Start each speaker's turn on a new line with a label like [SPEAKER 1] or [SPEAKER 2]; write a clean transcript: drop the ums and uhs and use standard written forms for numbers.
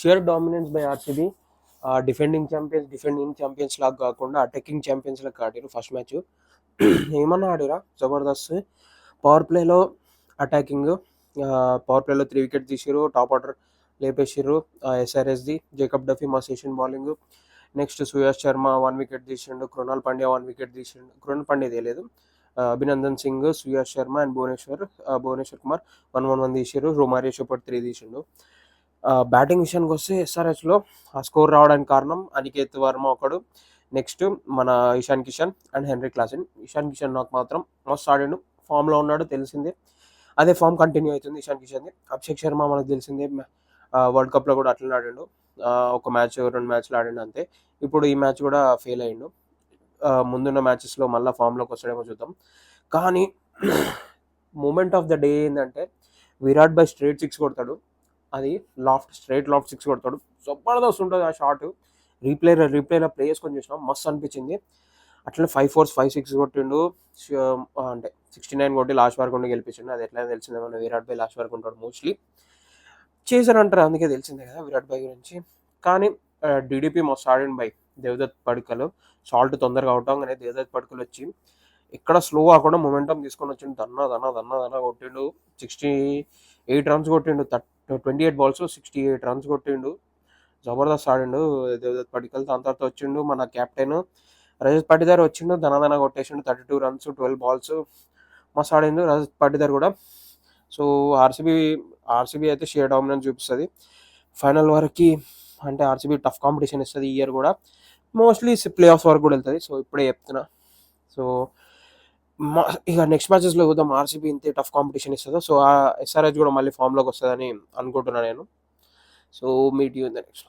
[SPEAKER 1] Shear dominance by RCB. Defending champions లాగా కాకుండా attacking champions లాగా ఆడారు ఫస్ట్ మ్యాచ్. ఏమన్నా ఆడిరా జబర్దస్త్. పవర్ ప్లేలో అటాకింగ్, పవర్ ప్లేలో 3 వికెట్ తీసిరు, టాప్ ఆర్డర్ లేపేసిర్రు. ఎస్ఆర్ఎస్ది జేకబ్ డఫీ మా session bowling. Next Suyash Sharma 1 wicket తీసిండు, కృణాల్ పాండ్యా 1 వికెట్ తీసిండు. కృణాల్ పాండ్యా తెలియదు. అభినందన్ సింగ్, సుయాష్ శర్మ అండ్ భువనేశ్వర్ కుమార్ 1 తీసిరు. రొమారియో షెపర్డ్ 3 తీసిండు. బ్యాటింగ్ విషయానికి వస్తే ఎస్ఆర్హెచ్లో ఆ స్కోర్ రావడానికి కారణం అనికేత్ వర్మ ఒకడు, నెక్స్ట్ మన Ishan Kishan and henry Klaasen. Ishan Kishan నాకు మాత్రం మస్తు ఆడిండు, ఫామ్లో ఉన్నాడు తెలిసిందే. అదే ఫామ్ కంటిన్యూ అవుతుంది ఇషాన్ కిషన్ది. అభిషేక్ శర్మ మనకు తెలిసిందే, వరల్డ్ కప్లో కూడా అట్లనే ఆడిండు. ఒక మ్యాచ్ 2 మ్యాచ్లు ఆడిండు అంతే. ఇప్పుడు ఈ మ్యాచ్ కూడా ఫెయిల్ అయ్యిండు. ముందున్న మ్యాచెస్లో మళ్ళీ ఫామ్లోకి వస్తాడేమో చూద్దాం. కానీ మూమెంట్ ఆఫ్ ద డే ఏంటంటే విరాట్ బై స్ట్రైట్ 6 కొడతాడు. అది స్ట్రైట్ లాఫ్ట్ 6 కొడతాడు. జబర్దస్త్ ఉంటుంది ఆ షాట్. రీప్లేలో ప్లే చేసుకొని చూసినాం, మస్తు అనిపించింది. అట్లనే 5 4 5 6 కొట్టిండు. అంటే 69 కొట్టి లాస్ట్ వరకు ఉండి గెలిపించిండు. అది ఎట్లయినా తెలిసిందే, మన విరాట్ బై లాస్ట్ వరకు ఉంటాడు మోస్ట్లీ. చేశారంటారు, అందుకే తెలిసిందే కదా విరాట్ బై గురించి. కానీ డీడీపీ మస్తు ఆడిండు బై. దేవదత్ పడికల్ సాల్ట్ తొందరగా అవటం కానీ దేవదత్ పడికల్ వచ్చి ఎక్కడ స్లో కాకుండా మొమెంటం తీసుకొని వచ్చిండు. దన్నా కొట్టిండు. 68 రన్స్ కొట్టిండు. 28 balls 68 రన్స్ కొట్టిండు. జబర్దస్త్ ఆడిండు దేవదత్ పడికల్. దాని తర్వాత వచ్చిండు మన కెప్టెన్ రజత్ పాటిదార్ వచ్చిండు, దన కొట్టేసిండు. 32 runs 12 balls. మస్తు ఆడిండు రజత్ పాటిదార్ కూడా. సో ఆర్సీబీ అయితే షేర్ డామినెన్స్ చూపిస్తుంది ఫైనల్ వరకు. అంటే ఆర్సీబీ టఫ్ కాంపిటీషన్ ఇస్తుంది ఈ ఇయర్ కూడా. మోస్ట్లీ ప్లే ఆఫ్స్ వరకు కూడా వెళ్తుంది. సో ఇప్పుడే చెప్తున్నా. సో ఇక నెక్స్ట్ మ్యాచెస్లో చూద్దాం ఆర్సీబీ ఇంతే టఫ్ కాంపిటీషన్ ఇస్తుందో. సో ఎస్ఆర్హెచ్ కూడా మళ్ళీ ఫామ్లోకి వస్తుందని అనుకుంటున్నాను నేను. So meet you in the next.